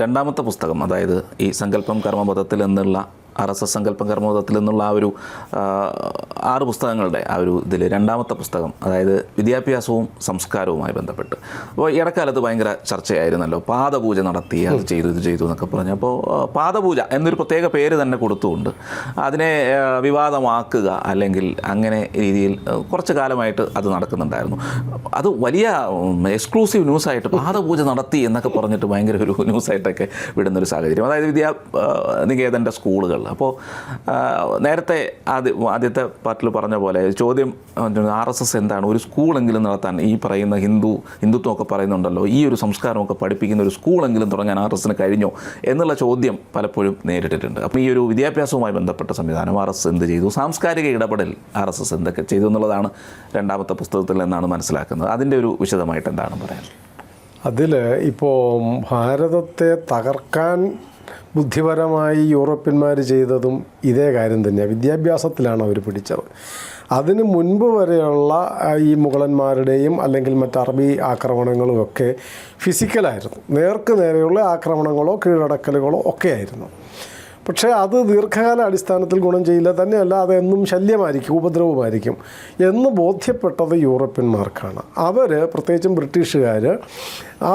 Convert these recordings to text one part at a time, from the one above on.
രണ്ടാമത്തെ പുസ്തകം, അതായത് ഈ സങ്കല്പം കർമ്മപദത്തിൽ എന്നുള്ള RSS സങ്കല്പം കർമ്മപദത്തിൽ നിന്നുള്ള ആ ഒരു 6 പുസ്തകങ്ങളുടെ ആ ഒരു ഇതിൽ രണ്ടാമത്തെ പുസ്തകം, അതായത് വിദ്യാഭ്യാസവും സംസ്കാരവുമായി ബന്ധപ്പെട്ട്. അപ്പോൾ ഇടക്കാലത്ത് ഭയങ്കര ചർച്ചയായിരുന്നല്ലോ, പാദപൂജ നടത്തി അത് ചെയ്തു ഇത് ചെയ്തു എന്നൊക്കെ പറഞ്ഞു. അപ്പോൾ പാദപൂജ എന്നൊരു പ്രത്യേക പേര് തന്നെ കൊടുത്തുകൊണ്ട് അതിനെ വിവാദമാക്കുക അല്ലെങ്കിൽ അങ്ങനെ രീതിയിൽ കുറച്ച് കാലമായിട്ട് അത് നടക്കുന്നുണ്ടായിരുന്നു. അത് വലിയ എക്സ്ക്ലൂസീവ് ന്യൂസായിട്ട് പാദപൂജ നടത്തി എന്നൊക്കെ പറഞ്ഞിട്ട് ഭയങ്കര ഒരു ന്യൂസായിട്ടൊക്കെ വിടുന്നൊരു സാഹചര്യം. അതായത് നികേതൻ്റെ സ്കൂളുകൾ. അപ്പോൾ നേരത്തെ ആദ്യത്തെ പാർട്ടിൽ പറഞ്ഞ പോലെ ചോദ്യം RSS എന്താണ് ഒരു സ്കൂളെങ്കിലും നടത്താൻ, ഈ പറയുന്ന ഹിന്ദുത്വമൊക്കെ പറയുന്നുണ്ടല്ലോ, ഈ ഒരു സംസ്കാരമൊക്കെ പഠിപ്പിക്കുന്ന ഒരു സ്കൂളെങ്കിലും തുടങ്ങാൻ RSSന് കഴിഞ്ഞോ എന്നുള്ള ചോദ്യം പലപ്പോഴും നേരിട്ടിട്ടുണ്ട്. അപ്പോൾ ഈ ഒരു വിദ്യാഭ്യാസവുമായി ബന്ധപ്പെട്ട സംവിധാനം RSS എന്ത് ചെയ്തു, സാംസ്കാരിക ഇടപെടൽ RSS എന്തൊക്കെ ചെയ്തു എന്നുള്ളതാണ് രണ്ടാമത്തെ പുസ്തകത്തിൽ നിന്നാണ് മനസ്സിലാക്കുന്നത്. അതിൻ്റെ ഒരു വിശദമായിട്ട് എന്താണ് പറയാൻ? അതിൽ ഇപ്പോൾ ഭാരതത്തെ തകർക്കാൻ ബുദ്ധിപരമായി യൂറോപ്യന്മാർ ചെയ്തതും ഇതേ കാര്യം തന്നെയാണ്. വിദ്യാഭ്യാസത്തിലാണ് അവർ പിടിച്ചത്. അതിന് മുൻപ് വരെയുള്ള ഈ മുഗളന്മാരുടെയും അല്ലെങ്കിൽ മറ്റ് അറബി ആക്രമണങ്ങളും ഒക്കെ ഫിസിക്കലായിരുന്നു. നേർക്ക് നേരെയുള്ള ആക്രമണങ്ങളോ കീഴടക്കലുകളോ ഒക്കെ ആയിരുന്നു. പക്ഷേ അത് ദീർഘകാല അടിസ്ഥാനത്തിൽ ഗുണം ചെയ്യില്ല, തന്നെയല്ല അതെന്നും ശല്യമായിരിക്കും, ഉപദ്രവമായിരിക്കും എന്ന് ബോധ്യപ്പെട്ടത് യൂറോപ്യന്മാർക്കാണ്. അവർ, പ്രത്യേകിച്ചും ബ്രിട്ടീഷുകാർ,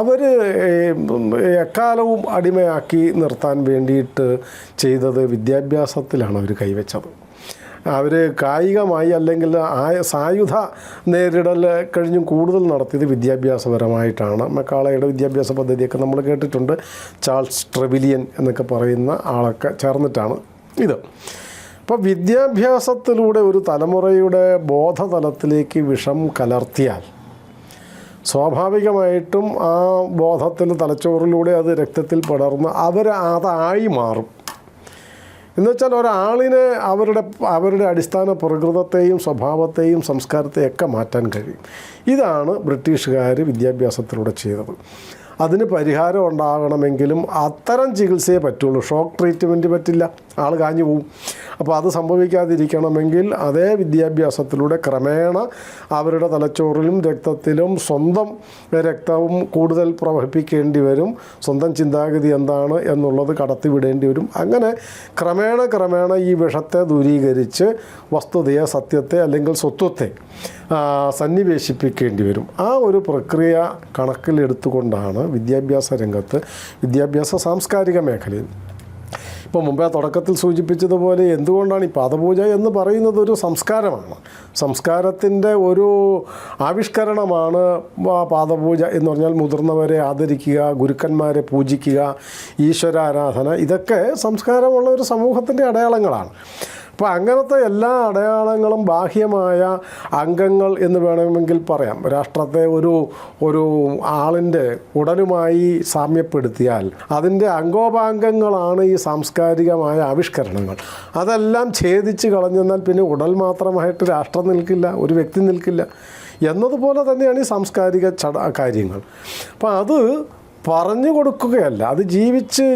അവർ എക്കാലവും അടിമയാക്കി നിർത്താൻ വേണ്ടിയിട്ട് ചെയ്തത് വിദ്യാഭ്യാസത്തിലാണ് അവർ കൈവച്ചത്. അവർ കായികമായി അല്ലെങ്കിൽ സായുധ നേരിടൽ കഴിഞ്ഞും കൂടുതൽ നടത്തിയത് വിദ്യാഭ്യാസപരമായിട്ടാണ്. മക്കാളയുടെ വിദ്യാഭ്യാസ പദ്ധതിയൊക്കെ നമ്മൾ കേട്ടിട്ടുണ്ട്. ചാൾസ് ട്രെവിലിയൻ എന്നൊക്കെ പറയുന്ന ആളൊക്കെ ചേർന്നിട്ടാണ് ഇത്. അപ്പോൾ വിദ്യാഭ്യാസത്തിലൂടെ ഒരു തലമുറയുടെ ബോധതലത്തിലേക്ക് വിഷം കലർത്തിയാൽ സ്വാഭാവികമായിട്ടും ആ ബോധത്തിൽ തലച്ചോറിലൂടെ അത് രക്തത്തിൽ പടർന്ന് അതായി മാറും. എന്നുവെച്ചാൽ ഒരാളിനെ അവരുടെ അടിസ്ഥാന പ്രകൃതത്തെയും സ്വഭാവത്തെയും സംസ്കാരത്തെയൊക്കെ മാറ്റാൻ കഴിയും. ഇതാണ് ബ്രിട്ടീഷുകാർ വിദ്യാഭ്യാസത്തിലൂടെ ചെയ്തത്. അതിന് പരിഹാരം ഉണ്ടാകണമെങ്കിലും അത്തരം ചികിത്സയെ പറ്റുള്ളൂ. ഷോക്ക് ട്രീറ്റ്മെൻറ്റ് പറ്റില്ല, ആൾ കാഞ്ഞു പോവും. അപ്പോൾ അത് സംഭവിക്കാതിരിക്കണമെങ്കിൽ അതേ വിദ്യാഭ്യാസത്തിലൂടെ ക്രമേണ അവരുടെ തലച്ചോറിലും രക്തത്തിലും സ്വന്തം രക്തവും കൂടുതൽ പ്രവഹിപ്പിക്കേണ്ടി വരും. സ്വന്തം ചിന്താഗതി എന്താണ് എന്നുള്ളത് കടത്തിവിടേണ്ടി വരും. അങ്ങനെ ക്രമേണ ഈ വിഷത്തെ ദൂരീകരിച്ച് വസ്തുതയെ, സത്യത്തെ അല്ലെങ്കിൽ സ്വത്വത്തെ സന്നിവേശിപ്പിക്കേണ്ടി വരും. ആ ഒരു പ്രക്രിയ കണക്കിലെടുത്തുകൊണ്ടാണ് വിദ്യാഭ്യാസ രംഗത്ത്, വിദ്യാഭ്യാസ സാംസ്കാരിക മേഖലയിൽ, ഇപ്പോൾ മുമ്പേ തുടക്കത്തിൽ സൂചിപ്പിച്ചതുപോലെ എന്തുകൊണ്ടാണ് ഈ പാദപൂജ എന്ന് പറയുന്നത് ഒരു സംസ്കാരമാണ്. സംസ്കാരത്തിൻ്റെ ഒരു ആവിഷ്കരണമാണ് പാദപൂജ എന്ന് പറഞ്ഞാൽ. മുതിർന്നവരെ ആദരിക്കുക, ഗുരുക്കന്മാരെ പൂജിക്കുക, ഈശ്വരാരാധന, ഇതൊക്കെ സംസ്കാരമുള്ള ഒരു സമൂഹത്തിൻ്റെ അടയാളങ്ങളാണ്. അപ്പോൾ അങ്ങനത്തെ എല്ലാ അടയാളങ്ങളും ബാഹ്യമായ അംഗങ്ങൾ എന്ന് വേണമെങ്കിൽ പറയാം. രാഷ്ട്രത്തെ ഒരു ആളിൻ്റെ ഉടലുമായി സാമ്യപ്പെടുത്തിയാൽ അതിൻ്റെ അംഗോപാംഗങ്ങളാണ് ഈ സാംസ്കാരികമായ ആവിഷ്കരണങ്ങൾ. അതെല്ലാം ഛേദിച്ച് കളഞ്ഞെന്നാൽ പിന്നെ ഉടൽ മാത്രമായിട്ട് രാഷ്ട്രം നിൽക്കില്ല, ഒരു വ്യക്തി നിൽക്കില്ല എന്നതുപോലെ തന്നെയാണ് ഈ സാംസ്കാരിക കാര്യങ്ങൾ. അപ്പോൾ അത് പറഞ്ഞു കൊടുക്കുകയല്ല, അത്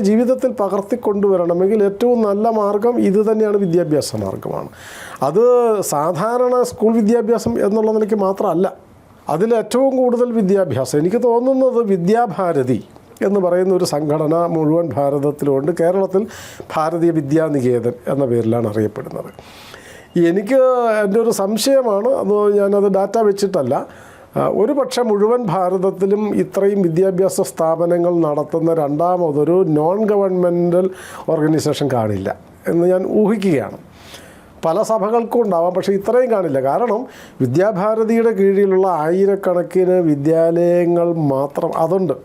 ജീവിതത്തിൽ പകർത്തിക്കൊണ്ടുവരണമെങ്കിൽ ഏറ്റവും നല്ല മാർഗം ഇത് തന്നെയാണ്, വിദ്യാഭ്യാസ മാർഗമാണ്. അത് സാധാരണ സ്കൂൾ വിദ്യാഭ്യാസം എന്നുള്ള നിലയ്ക്ക് മാത്രമല്ല, അതിലേറ്റവും കൂടുതൽ വിദ്യാഭ്യാസം എനിക്ക് തോന്നുന്നത് വിദ്യാഭാരതി എന്ന് പറയുന്ന ഒരു സംഘടന മുഴുവൻ ഭാരതത്തിലുണ്ട്. കേരളത്തിൽ ഭാരതീയ വിദ്യാനികേതൻ എന്ന പേരിലാണ് അറിയപ്പെടുന്നത്. എനിക്ക് എൻ്റെ ഒരു സംശയമാണ്, ഞാനത് ഡാറ്റ വെച്ചിട്ടല്ല, ഒരു പക്ഷേ മുഴുവൻ ഭാരതത്തിലും ഇത്രയും വിദ്യാഭ്യാസ സ്ഥാപനങ്ങൾ നടത്തുന്ന രണ്ടാമതൊരു നോൺ ഗവൺമെൻറ്റൽ ഓർഗനൈസേഷൻ കാണില്ല എന്ന് ഞാൻ ഊഹിക്കുകയാണ്. പല സഭകൾക്കും ഉണ്ടാവാം, പക്ഷേ ഇത്രയും കാണില്ല. കാരണം വിദ്യാഭാരതിയുടെ കീഴിലുള്ള ആയിരക്കണക്കിന് വിദ്യാലയങ്ങൾ മാത്രം അതുണ്ട്.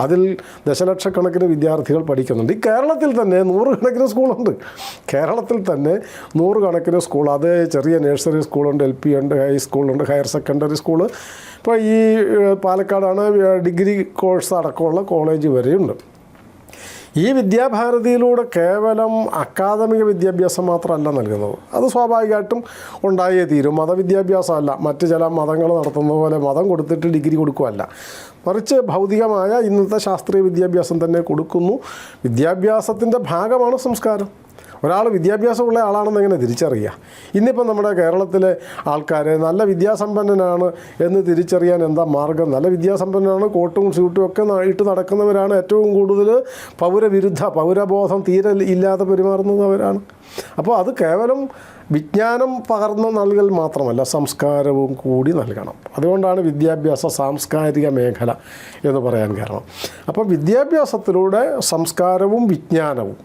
അതിൽ ദശലക്ഷക്കണക്കിന് വിദ്യാർത്ഥികൾ പഠിക്കുന്നുണ്ട്. ഈ കേരളത്തിൽ തന്നെ 100 കണക്കിന് സ്കൂളുണ്ട്. കേരളത്തിൽ തന്നെ 100 കണക്കിന് സ്കൂൾ. അത് ചെറിയ നഴ്സറി സ്കൂളുണ്ട്, LP ഉണ്ട്, ഹൈസ്കൂളുണ്ട്, ഹയർ സെക്കൻഡറി സ്കൂള്. ഇപ്പോൾ ഈ പാലക്കാടാണ് ഡിഗ്രി കോഴ്സ് അടക്കമുള്ള കോളേജ് വരെയുണ്ട്. ഈ വിദ്യാഭാരതിയിലൂടെ കേവലം അക്കാദമിക വിദ്യാഭ്യാസം മാത്രമല്ല നൽകുന്നത്. അത് സ്വാഭാവികമായിട്ടും ഉണ്ടായേ തീരും. മതവിദ്യാഭ്യാസമല്ല, മറ്റ് ചില മതങ്ങൾ നടത്തുന്ന പോലെ മതം കൊടുത്തിട്ട് ഡിഗ്രി കൊടുക്കുകയല്ല, മറിച്ച് ഭൗതികമായ ഇന്നത്തെ ശാസ്ത്രീയ വിദ്യാഭ്യാസം തന്നെ കൊടുക്കുന്നു. വിദ്യാഭ്യാസത്തിൻ്റെ ഭാഗമാണ് സംസ്കാരം. ഒരാൾ വിദ്യാഭ്യാസമുള്ള ആളാണെന്ന് എങ്ങനെ തിരിച്ചറിയുക? ഇന്നിപ്പം നമ്മുടെ കേരളത്തിലെ ആൾക്കാരെ നല്ല വിദ്യാസമ്പന്നനാണ് എന്ന് തിരിച്ചറിയാൻ എന്താ മാർഗം? നല്ല വിദ്യാസമ്പന്നനാണ്, കോട്ടും സ്യൂട്ടും ഒക്കെ ഇട്ട് നടക്കുന്നവരാണ് ഏറ്റവും കൂടുതൽ പൗരബോധം തീരെ ഇല്ലാതെ പെരുമാറുന്നവരാണ്. അപ്പോൾ അത് കേവലം വിജ്ഞാനം പകർന്നു നൽകൽ മാത്രമല്ല, സംസ്കാരവും കൂടി നൽകണം. അതുകൊണ്ടാണ് വിദ്യാഭ്യാസ സാംസ്കാരിക മേഖല എന്ന് പറയാൻ കാരണം. അപ്പോൾ വിദ്യാഭ്യാസത്തിലൂടെ സംസ്കാരവും വിജ്ഞാനവും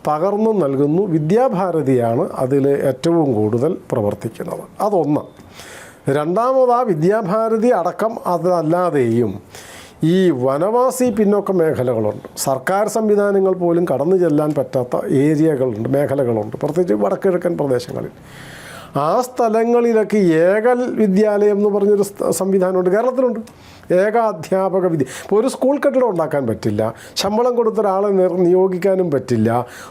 പകർന്നു നൽകുന്നു. വിദ്യാഭാരതിയാണ് അതിൽ ഏറ്റവും കൂടുതൽ പ്രവർത്തിക്കുന്നത്. അതൊന്ന്. രണ്ടാമത്, ആ വിദ്യാഭാരതി അടക്കം അതല്ലാതെയും ഈ വനവാസി പിന്നോക്ക മേഖലകളുണ്ട്. സർക്കാർ സംവിധാനങ്ങൾ പോലും കടന്നു ചെല്ലാൻ പറ്റാത്ത ഏരിയകളുണ്ട്, മേഖലകളുണ്ട്, പ്രത്യേകിച്ച് വടക്കിഴക്കൻ പ്രദേശങ്ങളിൽ. ആ സ്ഥലങ്ങളിലൊക്കെ ഏകൽ വിദ്യാലയം എന്ന് പറഞ്ഞൊരു സംവിധാനമുണ്ട്, കേരളത്തിലുണ്ട്. ഏകാധ്യാപക ഇപ്പോൾ ഒരു സ്കൂൾ കെട്ടിടം ഉണ്ടാക്കാൻ പറ്റില്ല, ശമ്പളം കൊടുത്തൊരാളെ നിയോഗിക്കാനും പറ്റില്ല,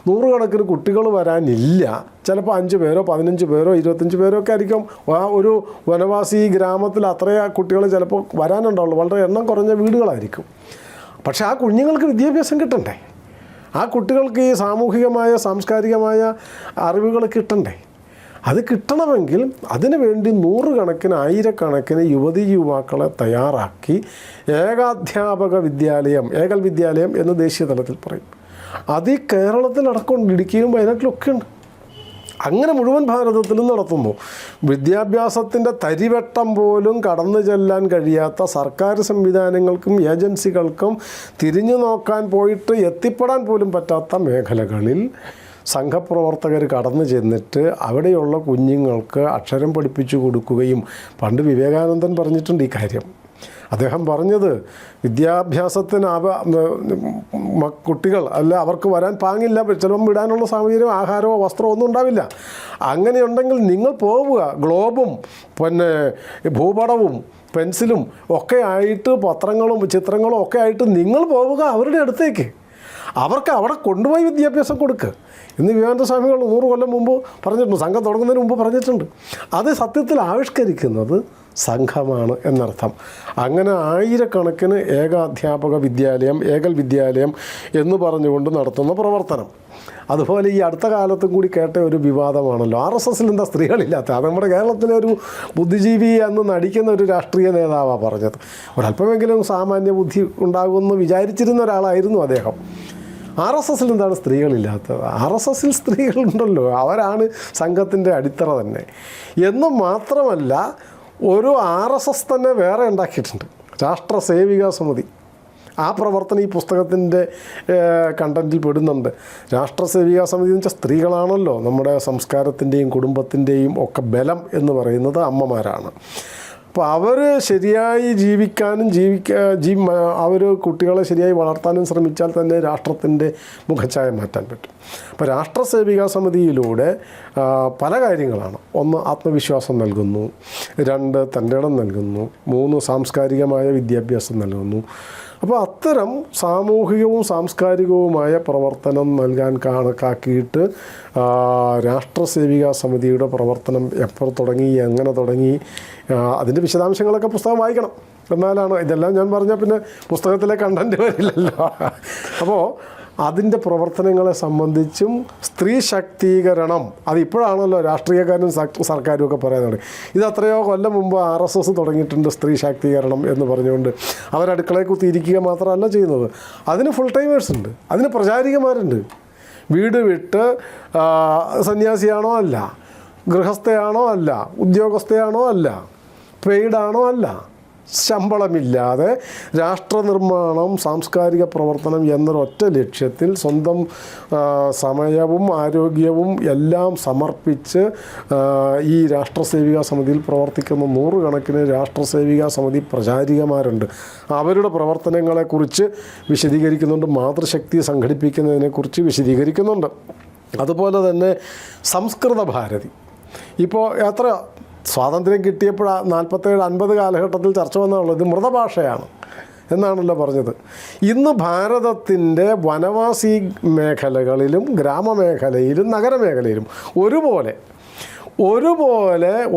നൂറുകണക്കിന് കുട്ടികൾ വരാനില്ല. ചിലപ്പോൾ 5 പേരോ 15 പേരോ 25 പേരോ ഒക്കെ ആയിരിക്കും ആ ഒരു വനവാസി ഗ്രാമത്തിൽ. അത്രയും കുട്ടികൾ ചിലപ്പോൾ വരാനുണ്ടാവുള്ളൂ, വളരെ എണ്ണം കുറഞ്ഞ വീടുകളായിരിക്കും. പക്ഷേ ആ കുഞ്ഞുങ്ങൾക്ക് വിദ്യാഭ്യാസം കിട്ടണ്ടേ? ആ കുട്ടികൾക്ക് ഈ സാമൂഹികമായ സാംസ്കാരികമായ അറിവുകൾ കിട്ടണ്ടേ? അത് കിട്ടണമെങ്കിൽ അതിനു വേണ്ടി നൂറുകണക്കിന് ആയിരക്കണക്കിന് യുവതി യുവാക്കളെ തയ്യാറാക്കി ഏകാധ്യാപക വിദ്യാലയം, ഏകൽ വിദ്യാലയം എന്ന് ദേശീയ തലത്തിൽ പറയും. അത് ഈ കേരളത്തിലടക്കമുണ്ട്, ഇടുക്കിയിലും വയനാട്ടിലൊക്കെ ഉണ്ട്. അങ്ങനെ മുഴുവൻ ഭാരതത്തിലും നടത്തുന്നു. വിദ്യാഭ്യാസത്തിൻ്റെ തരിവട്ടം പോലും കടന്നു ചെല്ലാൻ കഴിയാത്ത സർക്കാർ സംവിധാനങ്ങൾക്കും ഏജൻസികൾക്കും തിരിഞ്ഞു നോക്കാൻ പോയിട്ട് എത്തിപ്പെടാൻ പോലും പറ്റാത്ത മേഖലകളിൽ സംഘപ്രവർത്തകർ കടന്നു ചെന്നിട്ട് അവിടെയുള്ള കുഞ്ഞുങ്ങൾക്ക് അക്ഷരം പഠിപ്പിച്ചു കൊടുക്കുകയും, പണ്ട് വിവേകാനന്ദൻ പറഞ്ഞിട്ടുണ്ട് ഈ കാര്യം. അദ്ദേഹം പറഞ്ഞത്, വിദ്യാഭ്യാസത്തിന് കുട്ടികൾ അല്ല അവർക്ക് വരാൻ പാങ്ങില്ല, ചിലപ്പം വിടാനുള്ള സാഹചര്യം, ആഹാരമോ വസ്ത്രമോ ഒന്നും ഉണ്ടാവില്ല. അങ്ങനെയുണ്ടെങ്കിൽ നിങ്ങൾ പോവുക, ഗ്ലോബും പിന്നെ ഭൂപടവും പെൻസിലും ഒക്കെ ആയിട്ട്, പത്രങ്ങളും ചിത്രങ്ങളും ഒക്കെ ആയിട്ട് നിങ്ങൾ പോവുക അവരുടെ അടുത്തേക്ക്. അവർക്ക് അവിടെ കൊണ്ടുപോയി വിദ്യാഭ്യാസം കൊടുക്കുക എന്ന് വിവേകാനന്ദ സ്വാമികൾ 100 കൊല്ലം മുമ്പ് പറഞ്ഞിട്ടുണ്ട്, സംഘം തുടങ്ങുന്നതിന് മുമ്പ് പറഞ്ഞിട്ടുണ്ട്. അത് സത്യത്തിൽ ആവിഷ്കരിക്കുന്നത് സംഘമാണ് എന്നർത്ഥം. അങ്ങനെ ആയിരക്കണക്കിന് ഏകാധ്യാപക വിദ്യാലയം, ഏകൽ വിദ്യാലയം എന്ന് പറഞ്ഞുകൊണ്ട് നടത്തുന്ന പ്രവർത്തനം. അതുപോലെ ഈ അടുത്ത കാലത്തും കൂടി കേട്ട ഒരു വിവാദമാണല്ലോ, RSSൽ എന്താ സ്ത്രീകളില്ലാത്ത? അത് നമ്മുടെ കേരളത്തിലെ ഒരു ബുദ്ധിജീവി എന്ന് നടിക്കുന്ന ഒരു രാഷ്ട്രീയ നേതാവാണ് പറഞ്ഞത്. ഒരല്പമെങ്കിലും സാമാന്യ ബുദ്ധി ഉണ്ടാകുമെന്ന് വിചാരിച്ചിരുന്ന ഒരാളായിരുന്നു അദ്ദേഹം. RSSൽ എന്താണ് സ്ത്രീകളില്ലാത്തത്? RSSൽ സ്ത്രീകളുണ്ടല്ലോ, അവരാണ് സംഘത്തിൻ്റെ അടിത്തറ തന്നെ. എന്നും മാത്രമല്ല, ഒരു RSS തന്നെ വേറെ ഉണ്ടാക്കിയിട്ടുണ്ട്, രാഷ്ട്ര സേവികാ സമിതി. ആ പ്രവർത്തനം ഈ പുസ്തകത്തിൻ്റെ കണ്ടൻറ്റിൽ പെടുന്നുണ്ട്. രാഷ്ട്ര സേവികാ സമിതി എന്ന് വെച്ചാൽ സ്ത്രീകളാണല്ലോ നമ്മുടെ സംസ്കാരത്തിൻ്റെയും കുടുംബത്തിൻ്റെയും ഒക്കെ ബലം എന്ന് പറയുന്നത് അമ്മമാരാണ്. അപ്പോൾ അവർ ശരിയായി ജീവിക്കാനും അവർ കുട്ടികളെ ശരിയായി വളർത്താനും ശ്രമിച്ചാൽ തന്നെ രാഷ്ട്രത്തിൻ്റെ മുഖച്ഛായ മാറ്റാൻ പറ്റും. അപ്പോൾ രാഷ്ട്ര സേവികാ സമിതിയിലൂടെ പല കാര്യങ്ങളാണ്. 1, ആത്മവിശ്വാസം നൽകുന്നു. 2, തൻ്റെ ഇടം നൽകുന്നു. 3, സാംസ്കാരികമായ വിദ്യാഭ്യാസം നൽകുന്നു. അപ്പോൾ അത്തരം സാമൂഹികവും സാംസ്കാരികവുമായ പ്രവർത്തനം നൽകാൻ കണക്കാക്കിയിട്ട് രാഷ്ട്ര സേവികാ സമിതിയുടെ പ്രവർത്തനം എപ്പോൾ തുടങ്ങി, എങ്ങനെ തുടങ്ങി, അതിൻ്റെ വിശദാംശങ്ങളൊക്കെ പുസ്തകം വായിക്കണം. എന്നാലാണ്, ഇതെല്ലാം ഞാൻ പറഞ്ഞാൽ പിന്നെ പുസ്തകത്തിലെ കണ്ടൻറ്റ് വരില്ലല്ലോ. അപ്പോൾ അതിൻ്റെ പ്രവർത്തനങ്ങളെ സംബന്ധിച്ചും സ്ത്രീ ശാക്തീകരണം, അതിപ്പോഴാണല്ലോ രാഷ്ട്രീയക്കാരും സർക്കാരും ഒക്കെ പറയുന്നത്. ഇത് എത്രയോ കൊല്ലം മുമ്പ് RSS തുടങ്ങിയിട്ടുണ്ട് സ്ത്രീ ശാക്തീകരണം എന്ന് പറഞ്ഞുകൊണ്ട്. അവരടുക്കളയിൽ കുത്തിയിരിക്കുക മാത്രമല്ല ചെയ്യുന്നത്, അതിന് ഫുൾ ടൈമേഴ്സ് ഉണ്ട്, അതിന് പ്രചാരികമാരുണ്ട്. വീട് വിട്ട് സന്യാസിയാണോ അല്ല, ഗൃഹസ്ഥയാണോ അല്ല, ഉദ്യോഗസ്ഥയാണോ അല്ല, പെയ്ഡാണോ അല്ല, ശമ്പളമില്ലാതെ രാഷ്ട്രനിർമ്മാണം, സാംസ്കാരിക പ്രവർത്തനം എന്നൊരൊറ്റ ലക്ഷ്യത്തിൽ സ്വന്തം സമയവും ആരോഗ്യവും എല്ലാം സമർപ്പിച്ച് ഈ രാഷ്ട്രസേവികാ സമിതിയിൽ പ്രവർത്തിക്കുന്ന 100 കണക്കിന് രാഷ്ട്രസേവികാ സമിതി പ്രചാരികമാരുണ്ട്. അവരുടെ പ്രവർത്തനങ്ങളെക്കുറിച്ച് വിശദീകരിക്കുന്നുണ്ട്, മാതൃശക്തി സംഘടിപ്പിക്കുന്നതിനെക്കുറിച്ച് വിശദീകരിക്കുന്നുണ്ട്. അതുപോലെ തന്നെ സംസ്കൃത ഭാരതി, ഇപ്പോൾ എത്ര സ്വാതന്ത്ര്യം കിട്ടിയപ്പോൾ 47-50 കാലഘട്ടത്തിൽ ചർച്ച വന്നുള്ളത് ഇത് മൃതഭാഷയാണ് എന്നാണല്ലോ പറഞ്ഞത്. ഇന്ന് ഭാരതത്തിൻ്റെ വനവാസി മേഖലകളിലും ഗ്രാമമേഖലയിലും നഗരമേഖലയിലും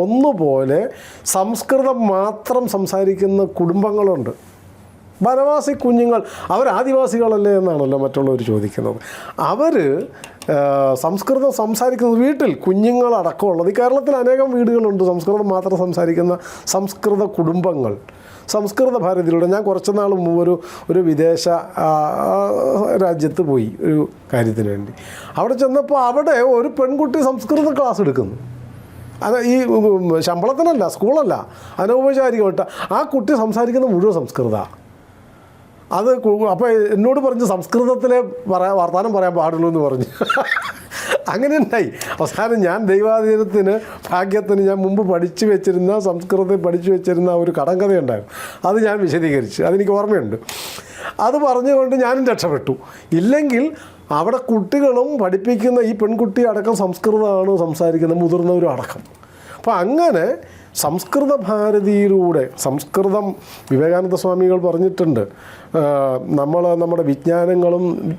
ഒന്നുപോലെ സംസ്കൃതം മാത്രം സംസാരിക്കുന്ന കുടുംബങ്ങളുണ്ട്. വനവാസി കുഞ്ഞുങ്ങൾ അവർ ആദിവാസികളല്ലേ എന്നാണല്ലോ മറ്റുള്ളവർ ചോദിക്കുന്നത്. അവർ സംസ്കൃതം സംസാരിക്കുന്നത് വീട്ടിൽ കുഞ്ഞുങ്ങളടക്കമുള്ളത്. ഈ കേരളത്തിൽ അനേകം വീടുകളുണ്ട് സംസ്കൃതം മാത്രം സംസാരിക്കുന്ന സംസ്കൃത കുടുംബങ്ങൾ. സംസ്കൃത ഭാരതിയിലൂടെ ഞാൻ കുറച്ച് നാൾ മുമ്പ് ഒരു വിദേശ രാജ്യത്ത് പോയി ഒരു കാര്യത്തിന് വേണ്ടി. അവിടെ ചെന്നപ്പോൾ അവിടെ ഒരു പെൺകുട്ടി സംസ്കൃത ക്ലാസ് എടുക്കുന്നു. അത് ഈ ശമ്പളത്തിനല്ല, സ്കൂളല്ല, അനൗപചാരികമായിട്ട് ആ കുട്ടി സംസാരിക്കുന്ന മുഴുവൻ സംസ്കൃതമാണ്. അത് അപ്പോൾ എന്നോട് പറഞ്ഞ് സംസ്കൃതത്തിലെ വർത്തമാനം പറയാൻ പാടുള്ളൂ എന്ന് പറഞ്ഞു. അങ്ങനെ ഉണ്ടായി. അവസാനം ഞാൻ ദൈവാധീനത്തിന് ഭാഗ്യത്തിന് ഞാൻ മുമ്പ് പഠിച്ചു വെച്ചിരുന്ന സംസ്കൃതത്തിൽ പഠിച്ചു വെച്ചിരുന്ന ഒരു കടങ്കഥയുണ്ടായിരുന്നു. അത് ഞാൻ വിശദീകരിച്ചു, അതെനിക്ക് ഓർമ്മയുണ്ട്. അത് പറഞ്ഞുകൊണ്ട് ഞാനും രക്ഷപ്പെട്ടു. ഇല്ലെങ്കിൽ അവിടെ കുട്ടികളും പഠിപ്പിക്കുന്ന ഈ പെൺകുട്ടി അടക്കം സംസ്കൃതമാണ് സംസാരിക്കുന്നത്, മുതിർന്നവരും അടക്കം. അപ്പോൾ അങ്ങനെ സംസ്കൃത ഭാരതിയിലൂടെ സംസ്കൃതം വിവേകാനന്ദ സ്വാമികൾ പറഞ്ഞിട്ടുണ്ട്, നമ്മുടെ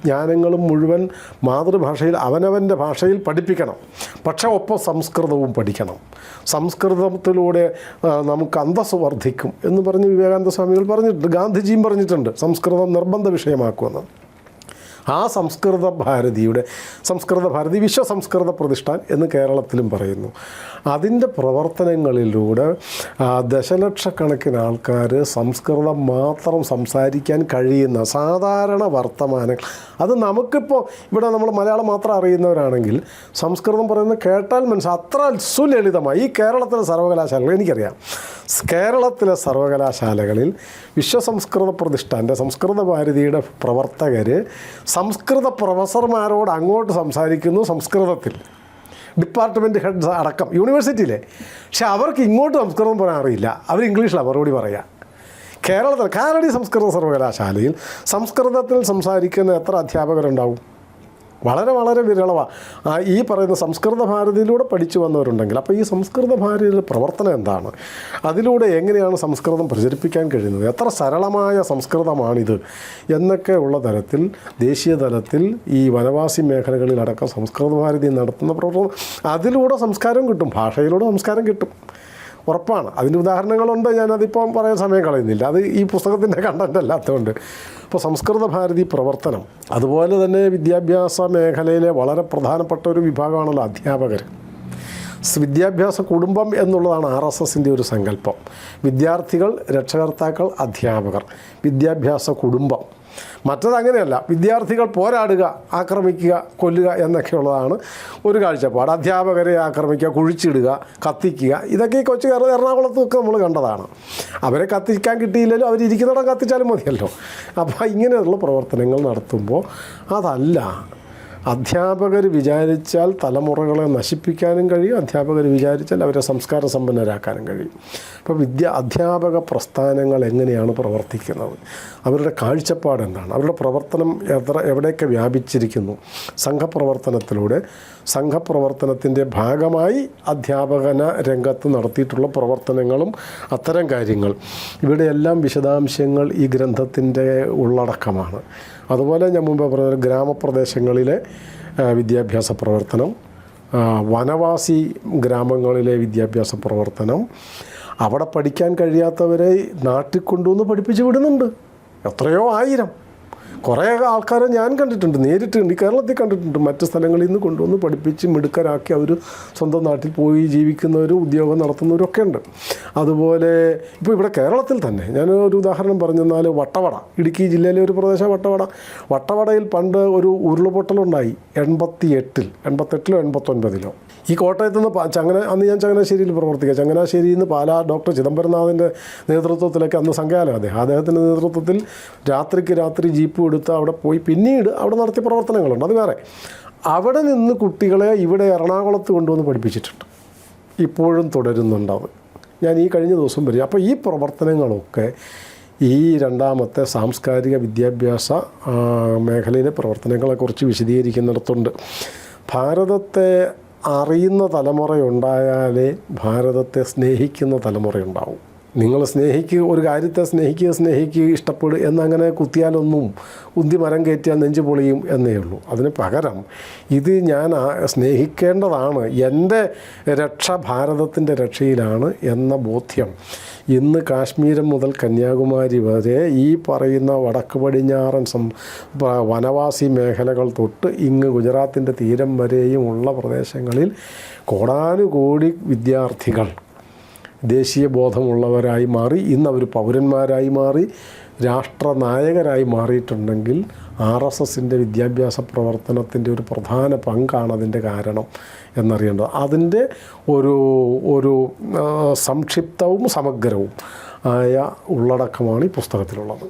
ജ്ഞാനങ്ങളും മുഴുവൻ മാതൃഭാഷയിൽ അവനവൻ്റെ ഭാഷയിൽ പഠിപ്പിക്കണം, പക്ഷേ ഒപ്പം സംസ്കൃതവും പഠിക്കണം. സംസ്കൃതത്തിലൂടെ നമുക്ക് അന്തസ്സ് വർദ്ധിക്കും എന്ന് പറഞ്ഞ് വിവേകാനന്ദ സ്വാമികൾ പറഞ്ഞിട്ടുണ്ട്. ഗാന്ധിജിയും പറഞ്ഞിട്ടുണ്ട് സംസ്കൃതം നിർബന്ധ വിഷയമാക്കുമെന്ന്. ആ സംസ്കൃത ഭാരതി വിശ്വ സംസ്കൃത പ്രതിഷ്ഠാൻ എന്ന് കേരളത്തിലും പറയുന്നു. അതിൻ്റെ പ്രവർത്തനങ്ങളിലൂടെ ദശലക്ഷക്കണക്കിന് ആൾക്കാർ സംസ്കൃതം മാത്രം സംസാരിക്കാൻ കഴിയുന്ന സാധാരണ വർത്തമാനങ്ങൾ, അത് നമുക്കിപ്പോൾ ഇവിടെ നമ്മൾ മലയാളം മാത്രം അറിയുന്നവരാണെങ്കിൽ സംസ്കൃതം പറയുന്നത് കേട്ടാൽ അത്ര സുലളിതമായി. ഈ കേരളത്തിലെ സർവകലാശാലകൾ എനിക്കറിയാം, കേരളത്തിലെ സർവകലാശാലകളിൽ വിശ്വസംസ്കൃത പ്രതിഷ്ഠാൻ്റെ സംസ്കൃത ഭാരതിയുടെ പ്രവർത്തകർ സംസ്കൃത പ്രൊഫസർമാരോട് അങ്ങോട്ട് സംസാരിക്കുന്നു സംസ്കൃതത്തിൽ, ഡിപ്പാർട്ട്മെൻറ്റ് ഹെഡ്സ് അടക്കം യൂണിവേഴ്സിറ്റിയിലെ. പക്ഷെ അവർക്ക് ഇങ്ങോട്ട് സംസ്കൃതം പറയാൻ അറിയില്ല, അവർ ഇംഗ്ലീഷിലാണ് മറുപടി പറയുക. കേരളത്തിൽ കാലടി സംസ്കൃത സർവകലാശാലയിൽ സംസ്കൃതത്തിൽ സംസാരിക്കുന്ന എത്ര അധ്യാപകരുണ്ടാവും? വളരെ വളരെ വിരളമാണ്. ഈ പറയുന്ന സംസ്കൃത ഭാരതിയിലൂടെ പഠിച്ചു വന്നവരുണ്ടെങ്കിൽ. അപ്പോൾ ഈ സംസ്കൃത ഭാരതിയുടെ പ്രവർത്തനം എന്താണ്, അതിലൂടെ എങ്ങനെയാണ് സംസ്കൃതം പ്രചരിപ്പിക്കാൻ കഴിയുന്നത്, എത്ര സരളമായ സംസ്കൃതമാണിത് എന്നൊക്കെ ഉള്ള തരത്തിൽ ദേശീയ തലത്തിൽ ഈ വനവാസി മേഖലകളിലടക്കം സംസ്കൃത ഭാരതി നടത്തുന്ന പ്രവർത്തനം, അതിലൂടെ സംസ്കാരം കിട്ടും, ഭാഷയിലൂടെ സംസ്കാരം കിട്ടും, ഉറപ്പാണ്. അതിൻ്റെ ഉദാഹരണങ്ങളുണ്ട്, ഞാനതിപ്പം പറയാൻ സമയം കളയുന്നില്ല, അത് ഈ പുസ്തകത്തിൻ്റെ കണ്ടൻ്റ് അല്ലാത്തതുകൊണ്ട്. ഇപ്പോൾ സംസ്കൃത ഭാരതി പ്രവർത്തനം, അതുപോലെ തന്നെ വിദ്യാഭ്യാസ മേഖലയിലെ വളരെ പ്രധാനപ്പെട്ട ഒരു വിഭാഗമാണല്ലോ അധ്യാപകർ. വിദ്യാഭ്യാസ കുടുംബം എന്നുള്ളതാണ് RSSൻ്റെ ഒരു സങ്കല്പം. വിദ്യാർത്ഥികൾ, രക്ഷകർത്താക്കൾ, അധ്യാപകർ, വിദ്യാഭ്യാസ കുടുംബം. മറ്റത് അങ്ങനെയല്ല, വിദ്യാർത്ഥികൾ പോരാടുക, ആക്രമിക്കുക, കൊല്ലുക എന്നൊക്കെയുള്ളതാണ് ഒരു കാഴ്ചപ്പാട്. അധ്യാപകരെ ആക്രമിക്കുക, കുഴിച്ചിടുക, കത്തിക്കുക, ഇതൊക്കെ കൊച്ചു എറണാകുളത്തൊക്കെ നമ്മൾ കണ്ടതാണ്. അവരെ കത്തിക്കാൻ കിട്ടിയില്ലല്ലോ, അവരിയ്ക്കുന്നിടം കത്തിച്ചാലും മതിയല്ലോ. അപ്പോൾ ഇങ്ങനെയുള്ള പ്രവർത്തനങ്ങൾ നടത്തുമ്പോൾ അതല്ല, അധ്യാപകർ വിചാരിച്ചാൽ തലമുറകളെ നശിപ്പിക്കാനും കഴിയും, അധ്യാപകർ വിചാരിച്ചാൽ അവരെ സംസ്കാര സമ്പന്നരാക്കാനും കഴിയും. അപ്പോൾ അധ്യാപക പ്രസ്ഥാനങ്ങൾ എങ്ങനെയാണ് പ്രവർത്തിക്കുന്നത്, അവരുടെ കാഴ്ചപ്പാട് എന്താണ്, അവരുടെ പ്രവർത്തനം എവിടെയൊക്കെ വ്യാപിച്ചിരിക്കുന്നു, സംഘപ്രവർത്തനത്തിൻ്റെ ഭാഗമായി അധ്യാപന രംഗത്ത് നടത്തിയിട്ടുള്ള പ്രവർത്തനങ്ങളും അത്തരം കാര്യങ്ങൾ, ഇവിടെയെല്ലാം വിശദാംശങ്ങൾ ഈ ഗ്രന്ഥത്തിൻ്റെ ഉള്ളടക്കമാണ്. അതുപോലെ ഞാൻ മുമ്പ് പറഞ്ഞ ഗ്രാമപ്രദേശങ്ങളിലെ വിദ്യാഭ്യാസ പ്രവർത്തനം, വനവാസി ഗ്രാമങ്ങളിലെ വിദ്യാഭ്യാസ പ്രവർത്തനം, അവിടെ പഠിക്കാൻ കഴിയാത്തവരെ നാട്ടിൽ കൊണ്ടുവന്ന് പഠിപ്പിച്ച് വിടുന്നുണ്ട്. എത്രയോ ആയിരം, കുറേ ആൾക്കാരെ ഞാൻ കണ്ടിട്ടുണ്ട്, നേരിട്ടുണ്ട്, കേരളത്തിൽ കണ്ടിട്ടുണ്ട്. മറ്റ് സ്ഥലങ്ങളിൽ നിന്ന് കൊണ്ടുവന്ന് പഠിപ്പിച്ച് മിടുക്കരാക്കി അവർ സ്വന്തം നാട്ടിൽ പോയി ജീവിക്കുന്നവരും ഉദ്യോഗം നടത്തുന്നവരൊക്കെ ഉണ്ട്. അതുപോലെ ഇപ്പോൾ ഇവിടെ കേരളത്തിൽ തന്നെ ഞാനൊരു ഉദാഹരണം പറഞ്ഞെന്നാൽ വട്ടവട, ഇടുക്കി ജില്ലയിലെ ഒരു പ്രദേശം വട്ടവടയിൽ പണ്ട് ഒരു ഉരുളുപൊട്ടലുണ്ടായി 88-ലോ 89-ലോ. ഈ കോട്ടയത്ത് നിന്ന് അന്ന് ഞാൻ ചങ്ങനാശ്ശേരിയിൽ പ്രവർത്തിക്കുക, ചങ്ങനാശ്ശേരിയിൽ നിന്ന് പാലാ ഡോക്ടർ ചിദംബരനാഥിൻ്റെ നേതൃത്വത്തിലൊക്കെ, അന്ന് സംഘാലയം അദ്ദേഹത്തിൻ്റെ നേതൃത്വത്തിൽ രാത്രി ജീപ്പ് എടുത്ത് അവിടെ പോയി പിന്നീട് അവിടെ നടത്തിയ പ്രവർത്തനങ്ങളുണ്ട്, അത് വേറെ. അവിടെ നിന്ന് കുട്ടികളെ ഇവിടെ എറണാകുളത്ത് കൊണ്ടുവന്ന് പഠിപ്പിച്ചിട്ടുണ്ട്, ഇപ്പോഴും തുടരുന്നുണ്ടത്. ഞാൻ ഈ കഴിഞ്ഞ ദിവസം വരിക. അപ്പോൾ ഈ പ്രവർത്തനങ്ങളൊക്കെ ഈ രണ്ടാമത്തെ സാംസ്കാരിക വിദ്യാഭ്യാസ മേഖലയിലെ പ്രവർത്തനങ്ങളെക്കുറിച്ച് വിശദീകരിക്കുന്നിടത്തുണ്ട്. ഭാരതത്തെ അറിയുന്ന തലമുറയുണ്ടായാലേ ഭാരതത്തെ സ്നേഹിക്കുന്ന തലമുറയുണ്ടാവും. നിങ്ങൾ ഒരു കാര്യത്തെ സ്നേഹിക്കുക, ഇഷ്ടപ്പെടുക എന്നങ്ങനെ കുത്തിയാലൊന്നും ഉന്തി മരം കയറ്റിയാൽ നെഞ്ചു പൊളിയും എന്നേ ഉള്ളൂ. അതിന് പകരം ഇത് ഞാൻ സ്നേഹിക്കേണ്ടതാണ്, എൻ്റെ രക്ഷ ഭാരതത്തിൻ്റെ രക്ഷയിലാണ് എന്ന ബോധ്യം ഇന്ന് കാശ്മീരം മുതൽ കന്യാകുമാരി വരെ ഈ പറയുന്ന വടക്ക് പടിഞ്ഞാറൻ വനവാസി മേഖലകൾ തൊട്ട് ഇങ്ങ് ഗുജറാത്തിൻ്റെ തീരം വരെയും ഉള്ള പ്രദേശങ്ങളിൽ കോടാനുകോടി വിദ്യാർത്ഥികൾ ദേശീയ ബോധമുള്ളവരായി മാറി, ഇന്ന് അവർ പൗരന്മാരായി മാറി, രാഷ്ട്രനായകരായി മാറിയിട്ടുണ്ടെങ്കിൽ RSSൻ്റെ വിദ്യാഭ്യാസ പ്രവർത്തനത്തിൻ്റെ ഒരു പ്രധാന പങ്കാണ് അതിൻ്റെ കാരണം എന്നറിയേണ്ടത്. അതിൻ്റെ ഒരു സംക്ഷിപ്തവും സമഗ്രവും ആയ ഉള്ളടക്കമാണ് ഈ പുസ്തകത്തിലുള്ളത്.